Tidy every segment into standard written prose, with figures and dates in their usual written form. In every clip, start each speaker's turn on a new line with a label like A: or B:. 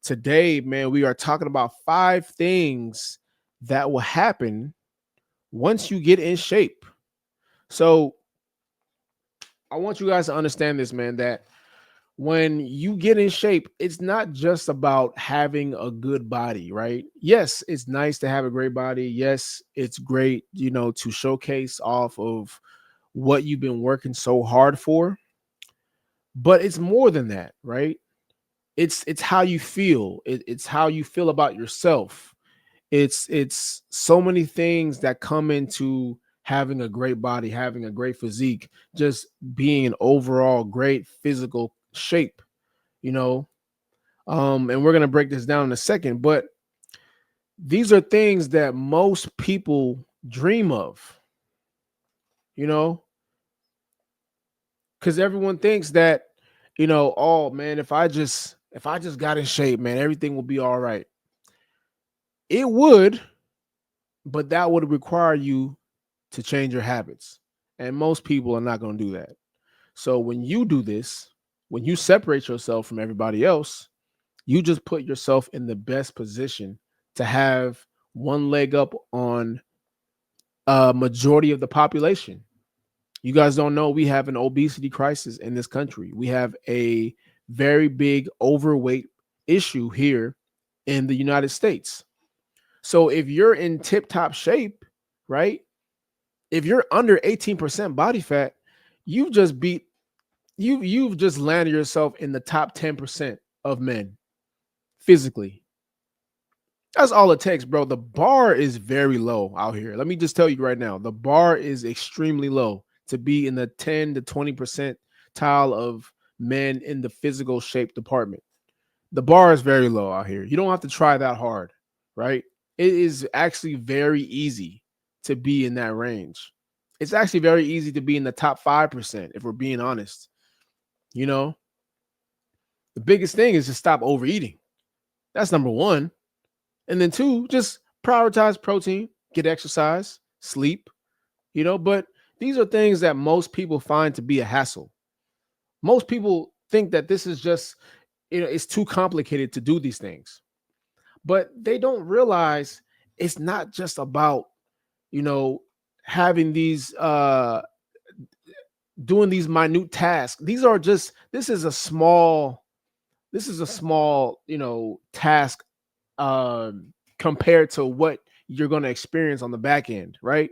A: Today, man, we are talking about 5 things that will happen once you get in shape. So, I want you guys to understand this, man, that when you get in shape, it's not just about having a good body, right? Yes, it's nice to have a great body. Yes, it's great, to showcase off of what you've been working so hard for, but it's more than that, right? It's how you feel. It's how you feel about yourself. It's so many things that come into having a great body, having a great physique, just being an overall great physical shape, you know. And we're gonna break this down in a second, but these are things that most people dream of, you know, because everyone thinks that, oh man, if I just got in shape, man, everything will be all right. It would, but that would require you to change your habits. And most people are not going to do that. So when you do this, when you separate yourself from everybody else, you just put yourself in the best position to have one leg up on a majority of the population. You guys don't know we have an obesity crisis in this country. We have a very big overweight issue here in the United States. So if you're in tip top shape, right? If you're under 18% body fat, you've just beat you've just landed yourself in the top 10% of men physically. That's all it takes, bro. The bar is very low out here. Let me just tell you right now, the bar is extremely low to be in the 10 to 20% tile of men in the physical shape department. The bar is very low out here. You don't have to try that hard, right? It is actually very easy to be in that range. It's actually very easy to be in the top 5%, if we're being honest. You know, the biggest thing is to stop overeating. That's number one. And then two, just prioritize protein, get exercise, sleep, but these are things that most people find to be a hassle. Most people think that this is just, it's too complicated to do these things, but they don't realize it's not just about, you know, having these, doing these minute tasks. This is a small, task compared to what you're going to experience on the back end, right?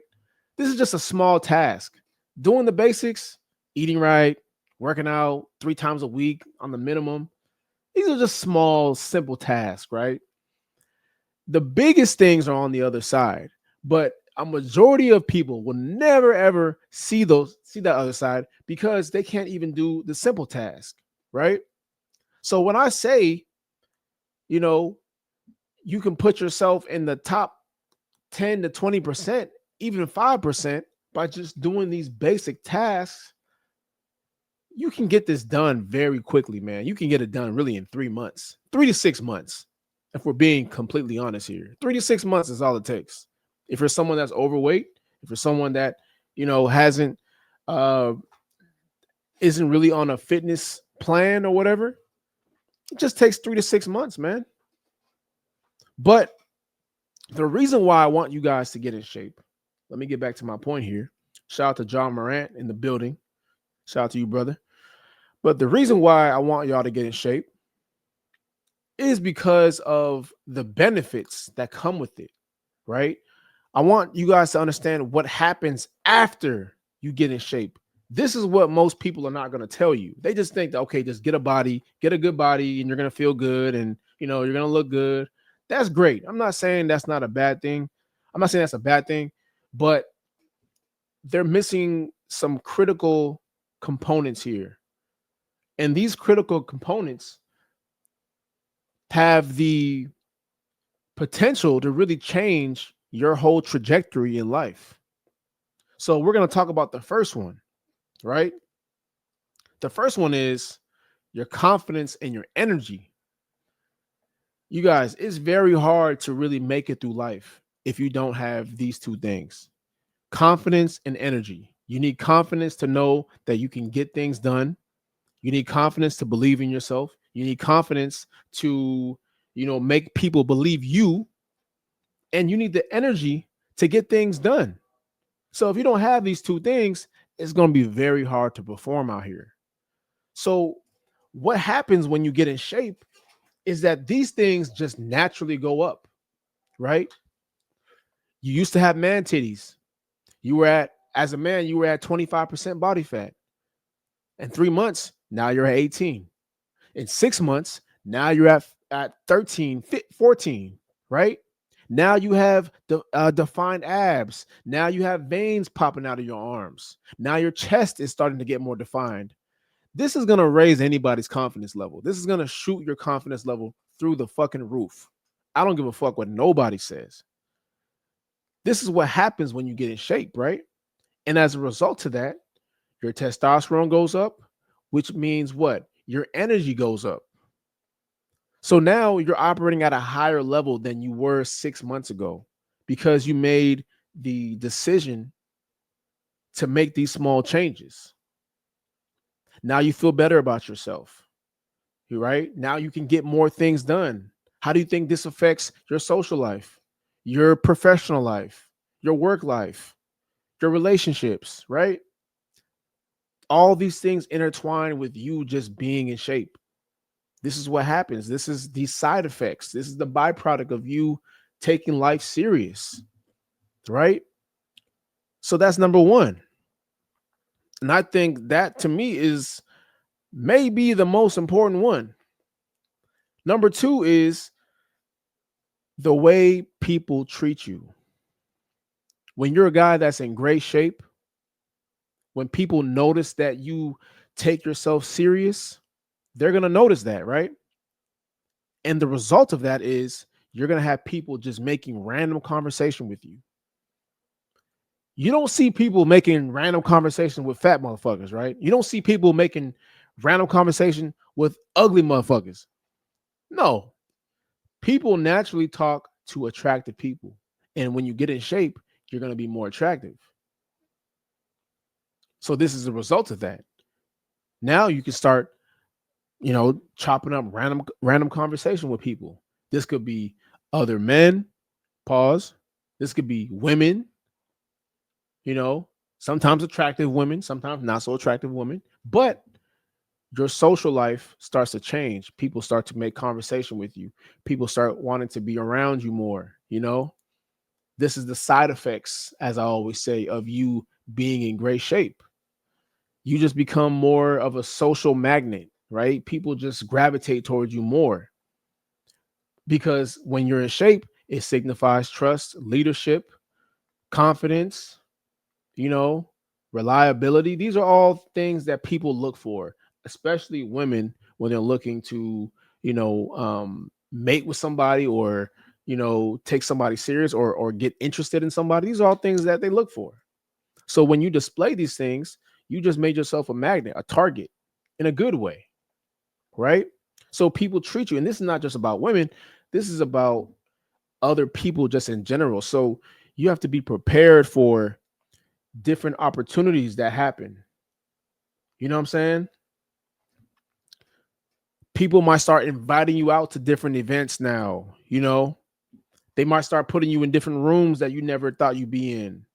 A: This is just a small task. Doing the basics, eating right, working out 3 times a week on the minimum. These are just small, simple tasks, right? The biggest things are on the other side, but a majority of people will never ever see that other side because they can't even do the simple task, right? So when I say, you know, you can put yourself in the top 10 to 20%, even 5% by just doing these basic tasks, you can get this done very quickly, man. You can get it done really in 3 months, 3 to 6 months. If we're being completely honest here, 3 to 6 months is all it takes. If you're someone that's overweight, if you're someone that, hasn't, uh, isn't really on a fitness plan or whatever, it just takes 3 to 6 months, man. But the reason why I want you guys to get in shape, let me get back to my point here. Shout out to John Morant in the building. Shout out to you, brother. But the reason why I want y'all to get in shape is because of the benefits that come with it, right? I want you guys to understand what happens after you get in shape. This is what most people are not going to tell you. They just think that, okay, just get a good body, and you're going to feel good, and you're going to look good. That's great. I'm not saying that's not a bad thing. I'm not saying that's a bad thing, but they're missing some critical components here. And these critical components have the potential to really change your whole trajectory in life. So we're going to talk about the first one, right? The first one is your confidence and your energy. You guys, it's very hard to really make it through life if you don't have these two things: confidence and energy. You need confidence to know that you can get things done. You need confidence to believe in yourself. You need confidence to, make people believe you, and you need the energy to get things done. So if you don't have these two things, it's going to be very hard to perform out here. So what happens when you get in shape is that these things just naturally go up, right? You used to have man titties. As a man, you were at 25% body fat. In 3 months, now you're at 18. In 6 months, now you're at 13, 14, right? Now you have defined abs. Now you have veins popping out of your arms. Now your chest is starting to get more defined. This is going to raise anybody's confidence level. This is going to shoot your confidence level through the fucking roof. I don't give a fuck what nobody says. This is what happens when you get in shape, right? And as a result of that, your testosterone goes up, which means what? Your energy goes up. So now you're operating at a higher level than you were 6 months ago because you made the decision to make these small changes. Now you feel better about yourself, right? Now you can get more things done. How do you think this affects your social life, your professional life, your work life, your relationships, right? All these things intertwine with you just being in shape. This is what happens. This is the side effects. This is the byproduct of you taking life serious, right? So that's number one. And I think that to me is maybe the most important one. Number two is the way people treat you. When you're a guy that's in great shape, when people notice that you take yourself serious, they're going to notice that, right? And the result of that is you're going to have people just making random conversation with you. You don't see people making random conversation with fat motherfuckers, right? You don't see people making random conversation with ugly motherfuckers. No. People naturally talk to attractive people. And when you get in shape, you're going to be more attractive. So this is a result of that. Now you can start, chopping up random conversation with people. This could be other men, pause. This could be women, sometimes attractive women, sometimes not so attractive women, but your social life starts to change. People start to make conversation with you. People start wanting to be around you more, This is the side effects, as I always say, of you being in great shape. You just become more of a social magnet, right? People just gravitate towards you more. Because when you're in shape, it signifies trust, leadership, confidence, reliability. These are all things that people look for, especially women when they're looking to, mate with somebody or, take somebody serious or get interested in somebody. These are all things that they look for. So when you display these things, you just made yourself a magnet, a target in a good way, right? So people treat you, and this is not just about women. This is about other people just in general. So you have to be prepared for different opportunities that happen. You know what I'm saying? People might start inviting you out to different events now. They might start putting you in different rooms that you never thought you'd be in.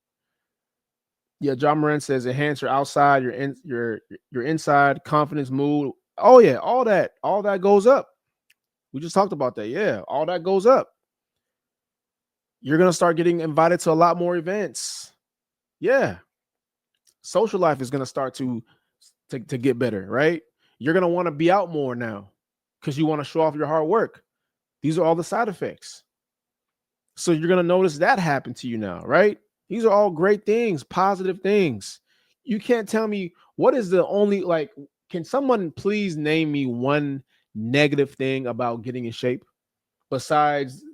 A: Yeah, John Moran says enhance your outside, your inside, confidence, mood. Oh yeah, all that goes up. We just talked about that. Yeah, all that goes up. You're gonna start getting invited to a lot more events. Yeah, social life is gonna start to get better, right? You're gonna want to be out more now because you want to show off your hard work. These are all the side effects. So you're gonna notice that happen to you now, right? These are all great things, positive things. You can't tell me what is the only can someone please name me one negative thing about getting in shape besides,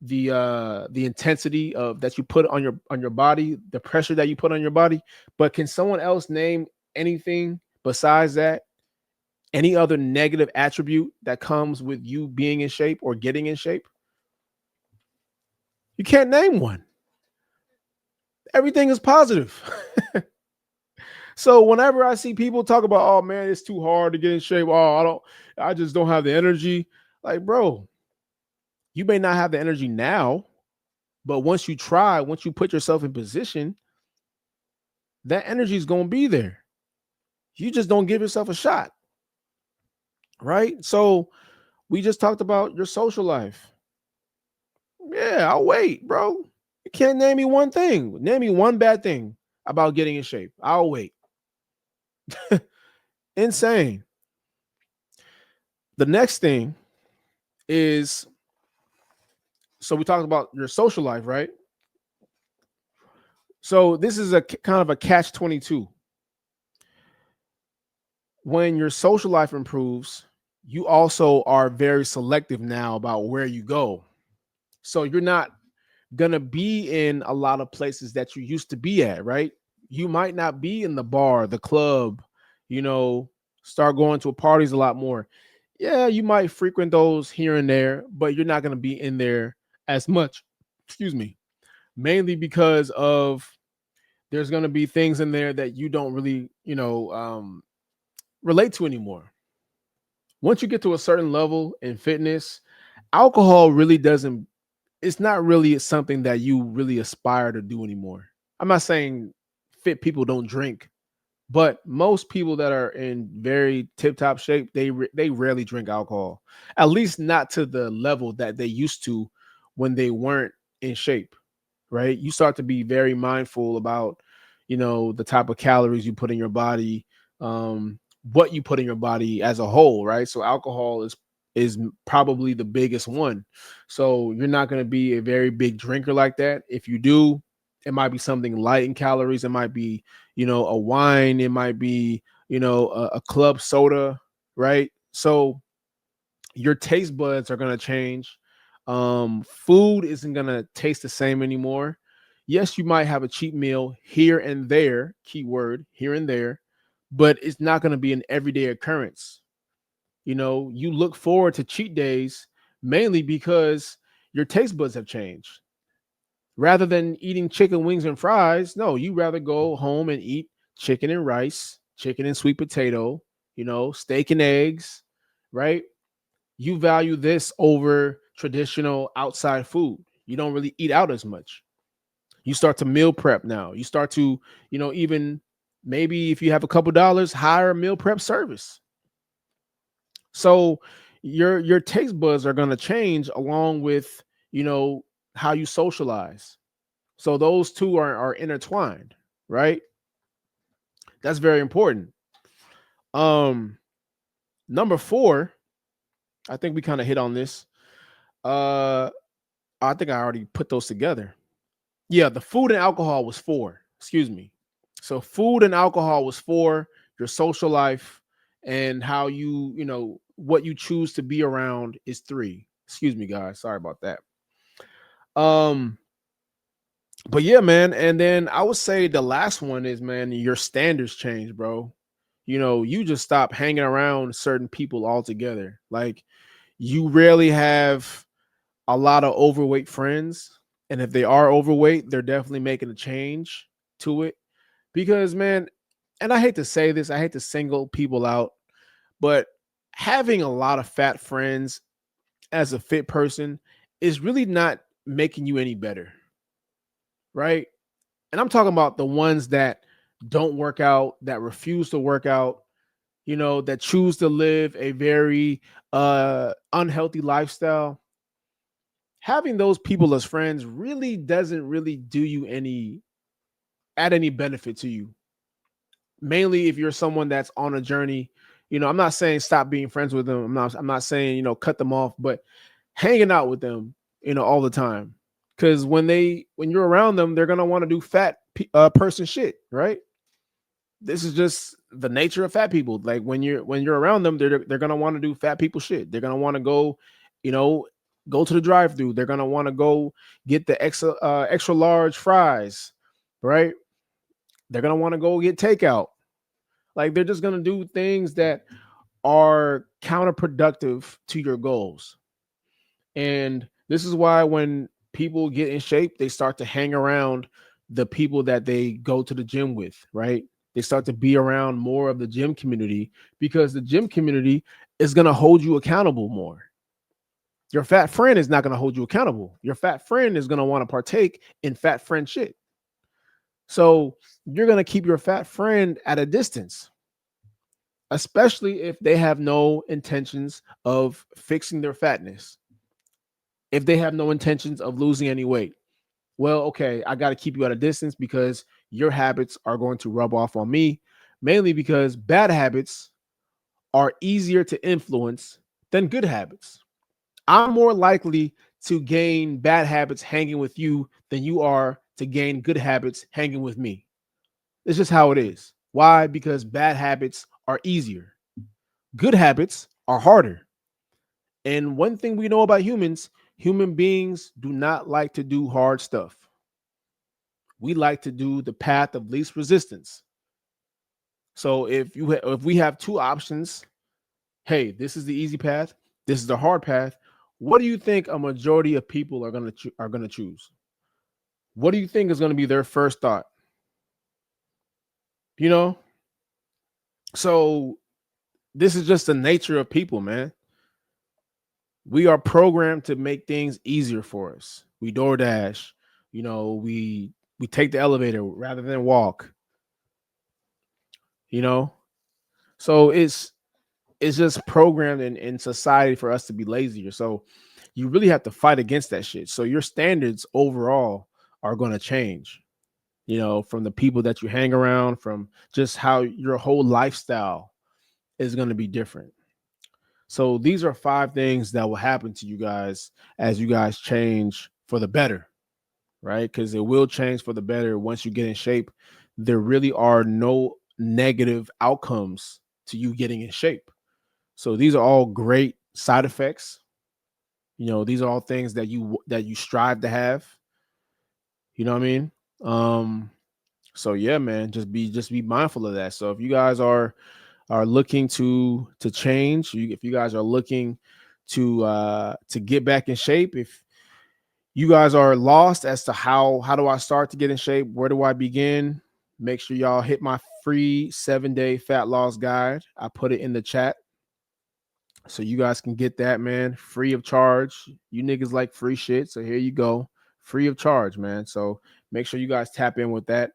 A: the intensity of that you put on your body, the pressure that you put on your body. But can someone else name anything besides that? Any other negative attribute that comes with you being in shape or getting in shape? You can't name one. Everything is positive. So whenever I see people talk about, oh man, it's too hard to get in shape. Oh, I just don't have the energy. Like, bro, you may not have the energy now, but once you try, once you put yourself in position, that energy is going to be there. You just don't give yourself a shot, right? So we just talked about your social life. Yeah, I'll wait, bro. You can't name me one thing. Name me one bad thing about getting in shape. I'll wait. Insane. The next thing is, so we talked about your social life, right? So this is a kind of a catch 22. When your social life improves, you also are very selective now about where you go. So you're not gonna be in a lot of places that you used to be at, right? You might not be in the bar, the club, you know, start going to parties a lot more. Yeah, you might frequent those here and there, but you're not gonna be in there as much. Excuse me. Mainly because of there's gonna be things in there that you don't really, relate to anymore. Once you get to a certain level in fitness, alcohol really doesn't, it's not really something that you really aspire to do anymore. I'm not saying fit people don't drink, but most people that are in very tip top shape, they rarely drink alcohol. At least not to the level that they used to when they weren't in shape, right? You start to be very mindful about, the type of calories you put in your body, what you put in your body as a whole, right? So alcohol is probably the biggest one. So you're not going to be a very big drinker like that. If you do, it might be something light in calories. It might be, a wine. It might be, a club soda, right? So your taste buds are going to change. Food isn't going to taste the same anymore. Yes, you might have a cheap meal here and there, keyword here and there, but it's not going to be an everyday occurrence. You look forward to cheat days mainly because your taste buds have changed. Rather than eating chicken wings and fries, no, you rather go home and eat chicken and rice, chicken and sweet potato, steak and eggs, right? You value this over traditional outside food. You don't really eat out as much. You start to meal prep now. You start to, even maybe if you have a couple dollars, hire a meal prep service. So your taste buds are going to change along with, how you socialize. So those two are intertwined, right? That's very important. Um Number 4, I think we kind of hit on this. Uh I think I already put those together. Yeah, the food and alcohol was 4. Excuse me. So food and alcohol was 4, your social life and how what you choose to be around is 3. Excuse me, guys. Sorry about that. Um but yeah, man, and then I would say the last one is, man, your standards change, bro. You just stop hanging around certain people altogether. Like, you rarely have a lot of overweight friends, and if they are overweight, they're definitely making a change to it. Because, man, and I hate to say this, I hate to single people out, but having a lot of fat friends as a fit person is really not making you any better, right? And I'm talking about the ones that don't work out, that refuse to work out, that choose to live a very unhealthy lifestyle. Having those people as friends really doesn't really do you any add any benefit to you. Mainly if you're someone that's on a journey. I'm not saying stop being friends with them. I'm not saying, cut them off, but hanging out with them, all the time. Because when you're around them, they're gonna want to do fat person shit, right? This is just the nature of fat people. Like, when you're around them, they're gonna want to do fat people shit. They're gonna want to go, you know, go to the drive through. They're gonna want to go get the extra large fries, right? They're gonna want to go get takeout. Like, they're just gonna do things that are counterproductive to your goals. And this is why when people get in shape, they start to hang around the people that they go to the gym with, right? They start to be around more of the gym community because the gym community is going to hold you accountable more. Your fat friend is not going to hold you accountable. Your fat friend is going to want to partake in fat friend shit. So you're going to keep your fat friend at a distance, especially if they have no intentions of fixing their fatness, if they have no intentions of losing any weight. Well, okay, I got to keep you at a distance because your habits are going to rub off on me, mainly because bad habits are easier to influence than good habits. I'm more likely to gain bad habits hanging with you than you are to gain good habits hanging with me. It's just how it is. Why? Because bad habits are easier. Good habits are harder. And one thing we know about humans, human beings do not like to do hard stuff. We like to do the path of least resistance. So if we have two options, hey, this is the easy path, this is the hard path. What do you think a majority of people are going to choose? What do you think is going to be their first thought? You know? So this is just the nature of people, man. We are programmed to make things easier for us. We DoorDash, we take the elevator rather than walk, you know? So it's just programmed in society for us to be lazier. So you really have to fight against that shit. So your standards overall are going to change, from the people that you hang around, from just how your whole lifestyle is going to be different. So these are 5 things that will happen to you guys as you guys change for the better, right? Because it will change for the better once you get in shape. There really are no negative outcomes to you getting in shape. So these are all great side effects. These are all things that you strive to have. You know what I mean? Um, so yeah, man, just be mindful of that. So if you guys are looking to change, if you guys are looking to get back in shape, if you guys are lost as to how do I start to get in shape, where do I begin, make sure y'all hit my free 7-day fat loss guide. I put it in the chat. So you guys can get that, man, free of charge. You niggas like free shit. So here you go. Free of charge, man. So make sure you guys tap in with that.